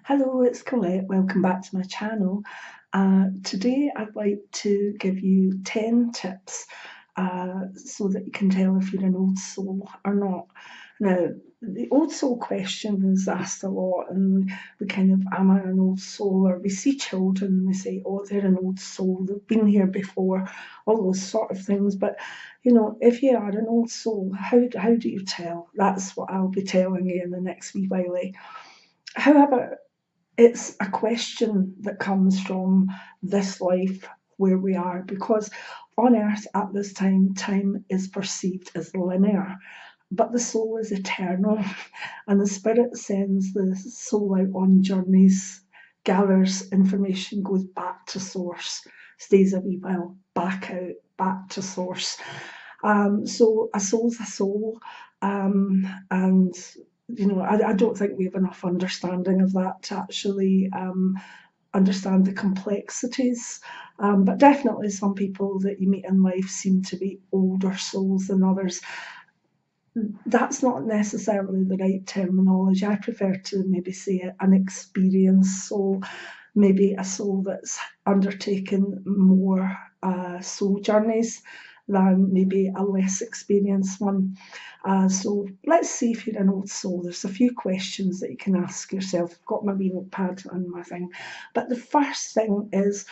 Hello, it's Colette. Welcome back to my channel. Today I'd like to give you 10 tips so that you can tell if you're an old soul or not. Now, the old soul question is asked a lot, and we kind of, am I an old soul? Or we see children and we say, oh, they're an old soul, they've been here before, all those sort of things. But, you know, if you are an old soul, how do you tell? That's what I'll be telling you in the next wee while. However, it's a question that comes from this life where we are, because on earth at this time is perceived as linear, but the soul is eternal, and the spirit sends the soul out on journeys, gathers information, goes back to source, stays a wee while, back out, back to source. So a soul's a soul, and you know, I don't think we have enough understanding of that to actually understand the complexities. But definitely, some people that you meet in life seem to be older souls than others. That's not necessarily the right terminology. I prefer to maybe say an experienced soul, maybe a soul that's undertaken more soul journeys than maybe a less experienced one. So let's see if you're an old soul. There's a few questions that you can ask yourself. I've got my wee notepad and my thing. But the first thing is,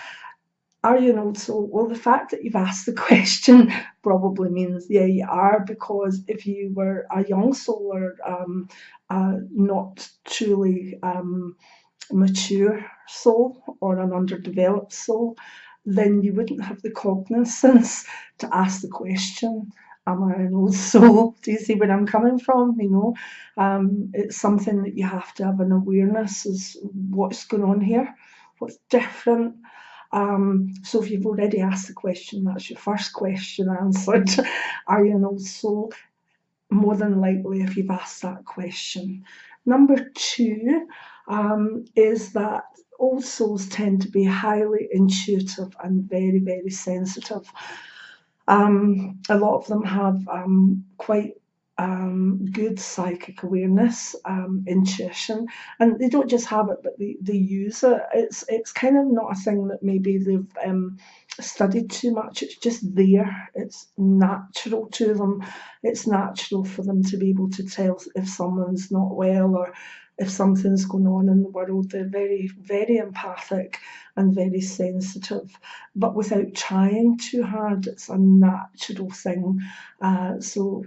are you an old soul? Well, the fact that you've asked the question probably means, yeah, you are, because if you were a young soul or not truly mature soul or an underdeveloped soul, then you wouldn't have the cognizance to ask the question, am I an old soul? Do you see where I'm coming from? You know, it's something that you have to have an awareness is what's going on here, what's different. So if you've already asked the question, that's your first question answered. Are you an old soul? More than likely, if you've asked that question. Number two is that old souls tend to be highly intuitive and very, very sensitive. A lot of them have quite good psychic awareness, intuition, and they don't just have it, but they use it. It's kind of not a thing that maybe they've studied too much. It's just there. It's natural to them. It's natural for them to be able to tell if someone's not well or if something's going on in the world. They're very, very empathic and very sensitive, but without trying too hard. It's a natural thing. So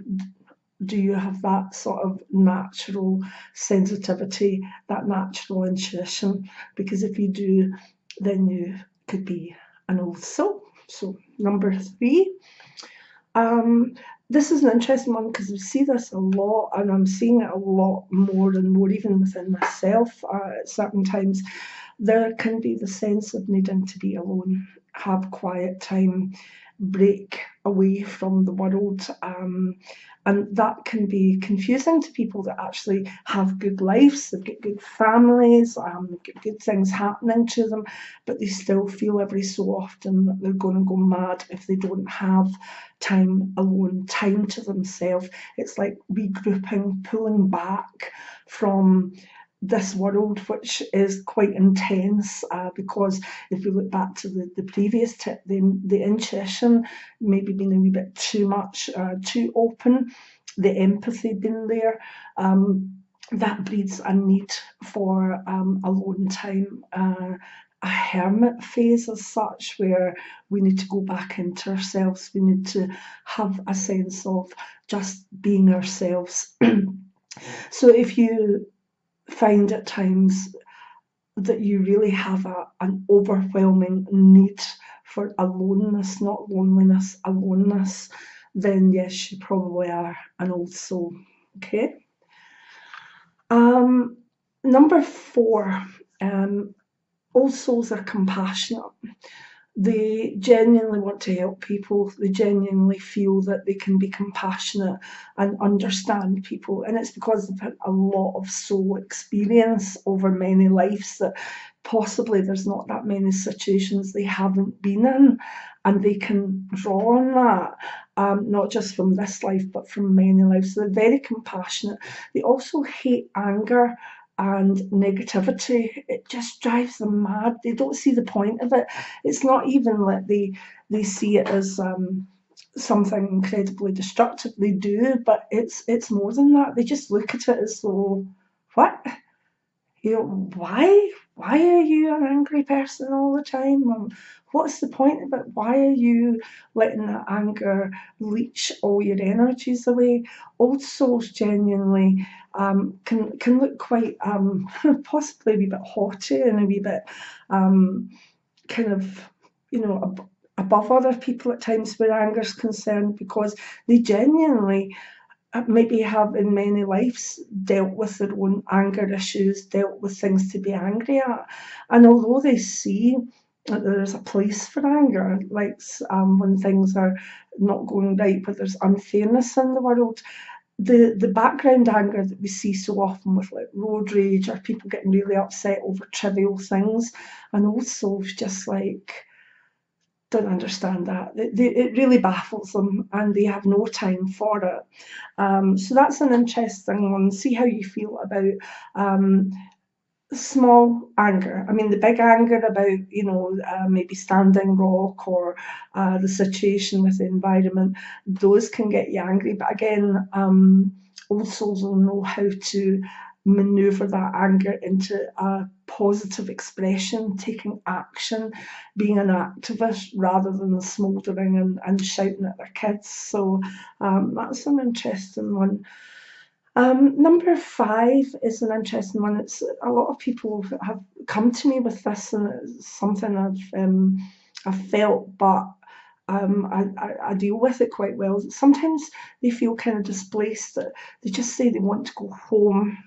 do you have that sort of natural sensitivity, that natural intuition? Because if you do, then you could be an old soul. So number three, this is an interesting one because we see this a lot, and I'm seeing it a lot more and more even within myself at certain times. There can be the sense of needing to be alone, have quiet time, break away from the world. And that can be confusing to people that actually have good lives, they've got good families, they've got good things happening to them, but they still feel every so often that they're going to go mad if they don't have time alone, time to themselves. It's like regrouping, pulling back from this world, which is quite intense, because if we look back to the previous tip, the intuition maybe being a wee bit too much, too open, the empathy being there, that breeds a need for alone time, a hermit phase as such, where we need to go back into ourselves. We need to have a sense of just being ourselves. So if you find at times that you really have an overwhelming need for aloneness, not loneliness, aloneness, then yes, you probably are an old soul. Okay. Number four, old souls are compassionate. They genuinely want to help people. They genuinely feel that they can be compassionate and understand people. And it's because they've had a lot of soul experience over many lives that possibly there's not that many situations they haven't been in. And they can draw on that, not just from this life, but from many lives. So they're very compassionate. They also hate anger. and negativity. It just drives them mad. They don't see the point of it. It's not even like they see it as something incredibly destructive. They do, but it's more than that. They just look at it as though, what? You know, why are you an angry person all the time? What's the point of it? Why are you letting that anger leach all your energies away? Old souls genuinely can look quite possibly a wee bit haughty and a wee bit kind of, you know, above other people at times where anger is concerned, because they genuinely maybe have in many lives dealt with their own anger issues, dealt with things to be angry at. And although they see that there's a place for anger, like when things are not going right, where there's unfairness in the world, the background anger that we see so often with like road rage or people getting really upset over trivial things, and also just like don't understand that. It really baffles them and they have no time for it. So that's an interesting one. See how you feel about small anger. I mean, the big anger about, you know, maybe Standing Rock or the situation with the environment, those can get you angry. But again, old souls will know how to maneuver that anger into a positive expression, taking action, being an activist rather than smouldering and shouting at their kids. So that's an interesting one. Number 5 is an interesting one. It's a lot of people have come to me with this, and it's something I've felt, but I deal with it quite well. Sometimes they feel kind of displaced. That they just say they want to go home.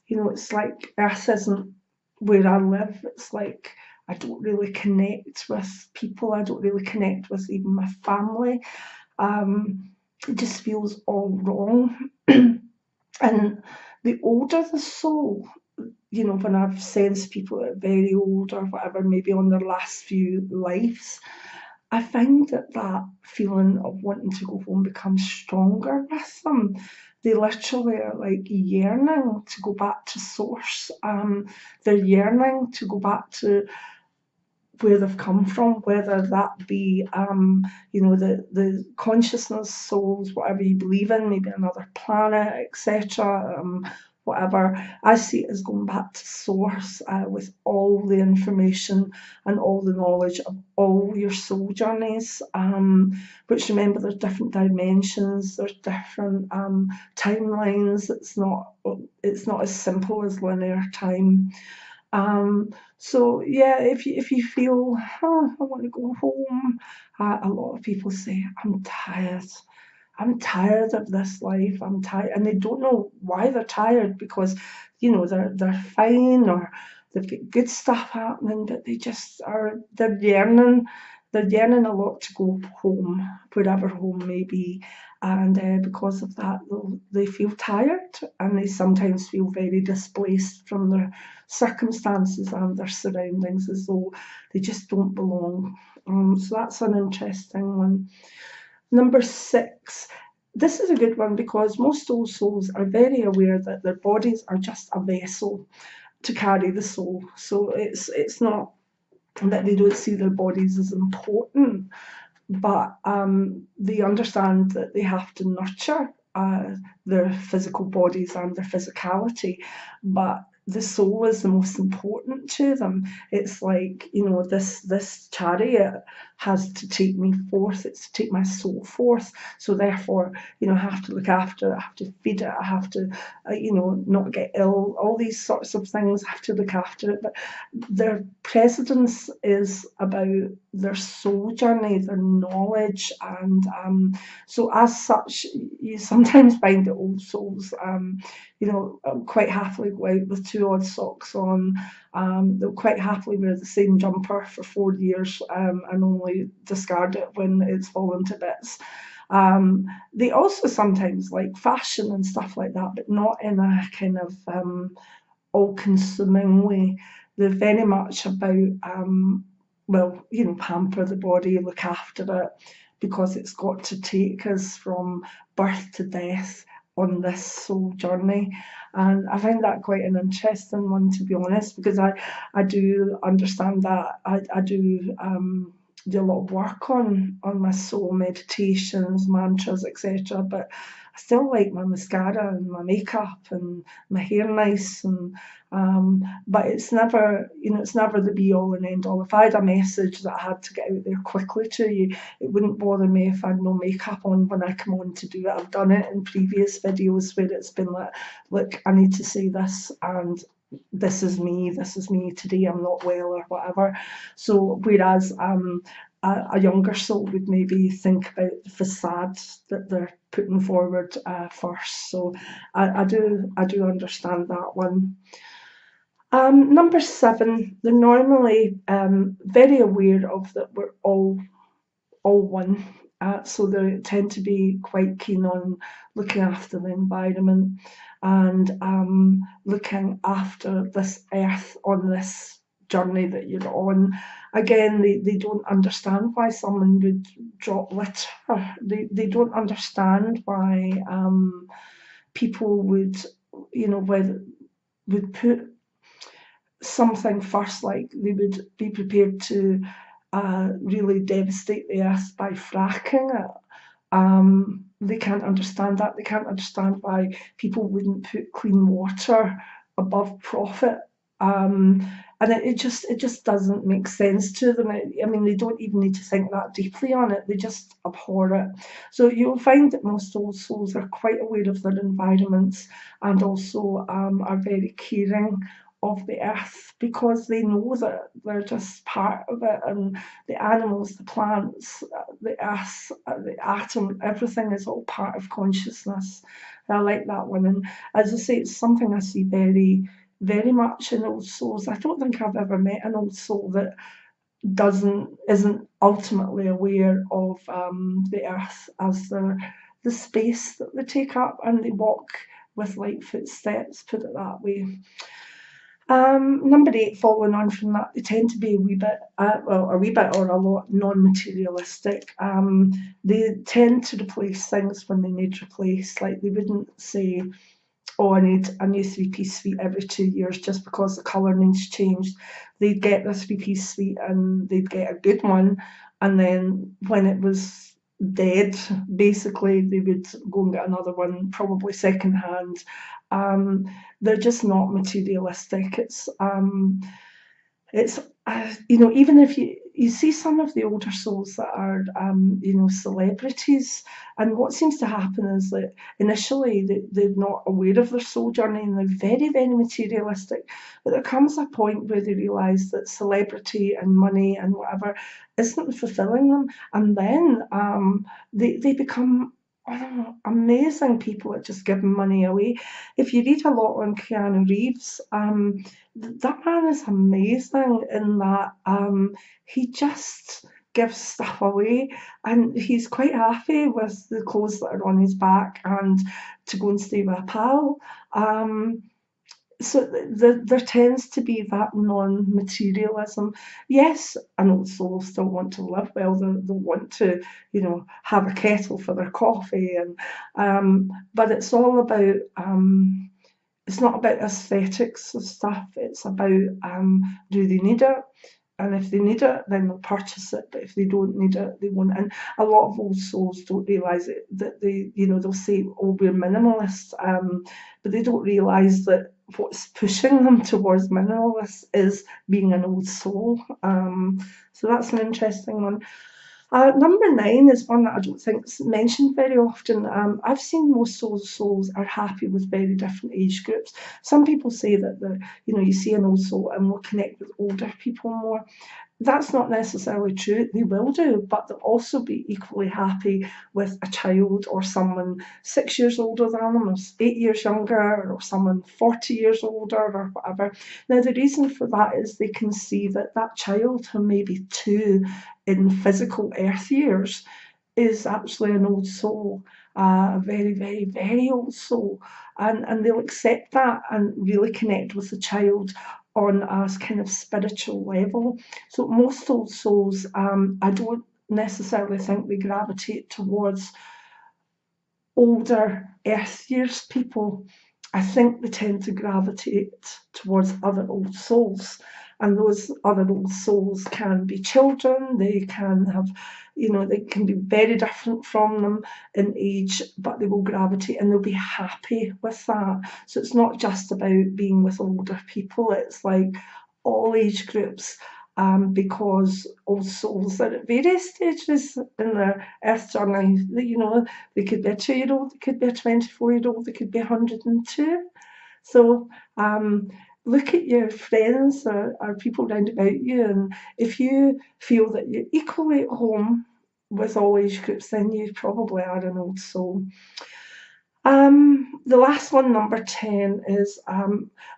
You know, it's like Earth isn't where I live. It's like I don't really connect with people. I don't really connect with even my family. It just feels all wrong. And the older the soul, you know, when I've sensed people that are very old or whatever, maybe on their last few lives, I find that feeling of wanting to go home becomes stronger with them. They literally are like yearning to go back to source. They're yearning to go back to where they've come from, whether that be, you know, the consciousness, souls, whatever you believe in, maybe another planet, etc. Whatever. I see it as going back to source with all the information and all the knowledge of all your soul journeys. Which, remember, there's different dimensions, there's different timelines. It's not as simple as linear time. So yeah, if you feel, oh, I want to go home, a lot of people say, I'm tired. I'm tired of this life. I'm tired, and they don't know why they're tired, because, you know, they're fine or they've got good stuff happening, but they're yearning. They're yearning a lot to go home, wherever home may be, and because of that, they feel tired, and they sometimes feel very displaced from their circumstances and their surroundings, as though they just don't belong. So that's an interesting one. Number 6. This is a good one because most old souls are very aware that their bodies are just a vessel to carry the soul. So it's not that they don't see their bodies as important, but they understand that they have to nurture their physical bodies and their physicality, but the soul is the most important to them. It's like, you know, this chariot has to take me forth, it's to take my soul forth, so therefore, you know, I have to look after it, I have to feed it, I have to, you know, not get ill, all these sorts of things, I have to look after it. But their precedence is about their soul journey, their knowledge, and so as such, you sometimes find that old souls, you know, quite happily go out with 2 odd socks on. They'll quite happily wear the same jumper for 4 years and only discard it when it's fallen to bits. They also sometimes like fashion and stuff like that, but not in a kind of all-consuming way. They're very much about, well, you know, pamper the body, look after it, because it's got to take us from birth to death on this soul journey. And I find that quite an interesting one, to be honest, because I do understand that. I do do a lot of work on my soul, meditations, mantras, etc. But I still like my mascara and my makeup and my hair nice, and but it's never, it's never the be all and end all. If I had a message that I had to get out there quickly to you, it wouldn't bother me if I had no makeup on when I come on to do it. I've done it in previous videos where it's been like, look, I need to say this, and this is me today, I'm not well or whatever. So whereas a younger soul would maybe think about the facade that they're putting forward first. So I do understand that one. Number 7, they're normally very aware of that we're all one. So they tend to be quite keen on looking after the environment and looking after this earth on this journey that you're on. Again, they don't understand why someone would drop litter. They don't understand why people would, would put something first, like they would be prepared to really devastate the earth by fracking it. They can't understand that. They can't understand why people wouldn't put clean water above profit. And it just doesn't make sense to them. I mean, they don't even need to think that deeply on it. They just abhor it. So you'll find that most old souls are quite aware of their environments, and also are very caring of the earth, because they know that they're just part of it, and the animals, the plants, the earth, the atom, everything is all part of consciousness. And I like that one. And as I say, it's something I see very, very much in old souls. I don't think I've ever met an old soul that isn't ultimately aware of the earth as the space that they take up, and they walk with light footsteps, put it that way. Number 8, following on from that, they tend to be a wee bit or a lot non-materialistic. They tend to replace things when they need replaced. Like, they wouldn't say, oh, I need a new 3-piece suite every 2 years just because the colour needs changed. They'd get the 3-piece suite and they'd get a good one, and then when it was dead, basically, they would go and get another one, probably second hand. They're just not materialistic. It's even if you see some of the older souls that are celebrities, and what seems to happen is that initially they're not aware of their soul journey and they're very, very materialistic, but there comes a point where they realise that celebrity and money and whatever isn't fulfilling them, and then they become, I don't know, amazing people at just giving money away. If you read a lot on Keanu Reeves, that man is amazing in that he just gives stuff away, and he's quite happy with the clothes that are on his back and to go and stay with a pal. So there tends to be that non-materialism. Yes, an old soul still want to live well. They want to, have a kettle for their coffee, and but it's all about. It's not about aesthetics of stuff. It's about do they need it? And if they need it, then they'll purchase it. But if they don't need it, they won't. And a lot of old souls don't realise it, that they'll say, oh, we're minimalists, but they don't realise that what's pushing them towards minimalist is being an old soul. So that's an interesting one. Number 9 is one that I don't think is mentioned very often. I've seen most souls are happy with very different age groups. Some people say that you see an old soul and will connect with older people more. That's not necessarily true. They will do, but they'll also be equally happy with a child or someone 6 years older than them, or 8 years younger, or someone 40 years older, or whatever. Now, the reason for that is they can see that that child, who may be 2 in physical earth years, is actually an old soul, a very, very, very old soul. And they'll accept that and really connect with the child on a kind of spiritual level. So most old souls, I don't necessarily think they gravitate towards older earth years people. I think they tend to gravitate towards other old souls. And those other old souls can be children, they can have, they can be very different from them in age, but they will gravitate and they'll be happy with that. So it's not just about being with older people, it's like all age groups. Because old souls are at various stages in their earth journey. They could be a 2-year old, they could be a 24-year-old, they could be 102. So look at your friends or people round about you, and if you feel that you're equally at home with all age groups, then you probably are an old soul. The last one, number 10, is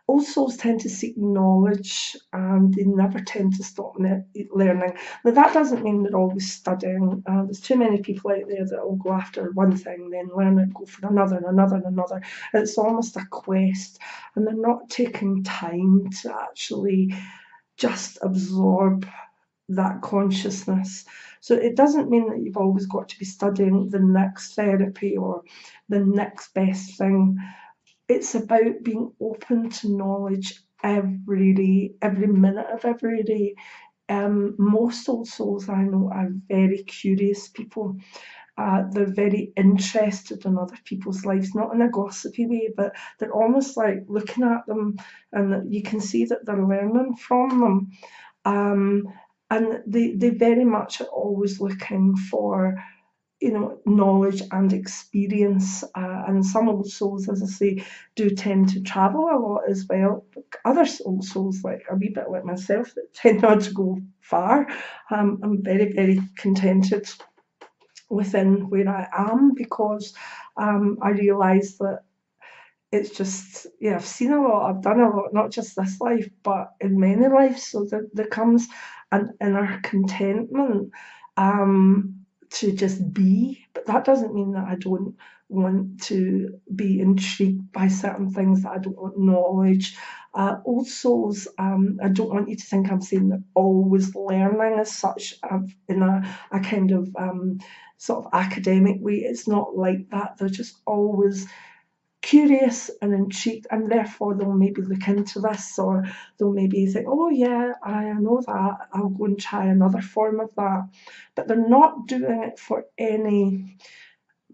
old souls tend to seek knowledge and they never tend to stop learning. Now, that doesn't mean they're always studying. There's too many people out there that will go after one thing, then learn it, go for another and another and another. It's almost a quest, and they're not taking time to actually just absorb that consciousness. So it doesn't mean that you've always got to be studying the next therapy or the next best thing. It's about being open to knowledge every day, every minute of every day. Most old souls I know are very curious people. They're very interested in other people's lives, not in a gossipy way, but they're almost like looking at them, and you can see that they're learning from them. And they very much are always looking for, knowledge and experience. And some old souls, as I say, do tend to travel a lot as well. Other old souls, like a wee bit like myself, that tend not to go far. I'm very, very contented within where I am, because I realise that it's just, I've seen a lot, I've done a lot, not just this life, but in many lives. So there comes an inner contentment to just be. But that doesn't mean that I don't want to be intrigued by certain things, that I don't want knowledge. Old souls, I don't want you to think I'm saying they're always learning as such, in a kind of sort of academic way. It's not like that. They're just always curious and intrigued, and therefore they'll maybe look into this, or they'll maybe think, oh yeah, I know that, I'll go and try another form of that. But they're not doing it for any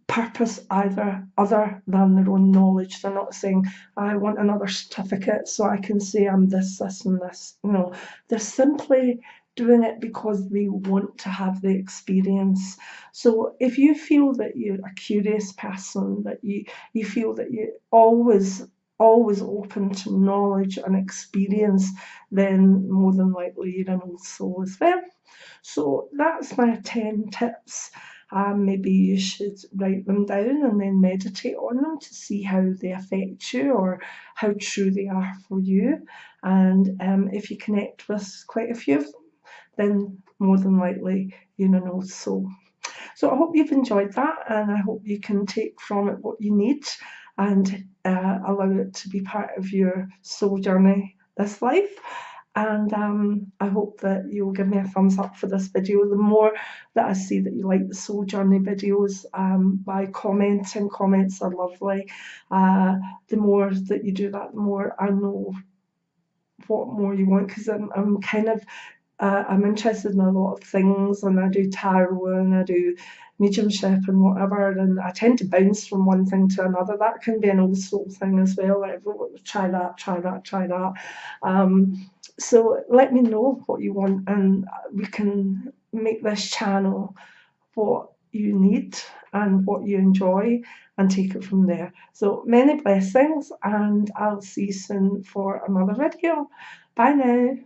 purpose either other than their own knowledge. They're not saying, I want another certificate so I can say I'm this, this and this. No, they're simply doing it because they want to have the experience. So if you feel that you're a curious person, that you feel that you're always open to knowledge and experience, then more than likely you're an old soul as well. So that's my 10 tips. Maybe you should write them down and then meditate on them to see how they affect you or how true they are for you. And if you connect with quite a few of them, then more than likely you're an old soul. So I hope you've enjoyed that, and I hope you can take from it what you need and allow it to be part of your soul journey this life. And I hope that you'll give me a thumbs up for this video. The more that I see that you like the soul journey videos, by commenting, comments are lovely. The more that you do that, the more I know what more you want, because I'm kind of I'm interested in a lot of things, and I do tarot and I do mediumship and whatever, and I tend to bounce from one thing to another. That can be an old soul thing as well, like try that, try that, try that. So let me know what you want, and we can make this channel what you need and what you enjoy, and take it from there. So many blessings, and I'll see you soon for another video. Bye now.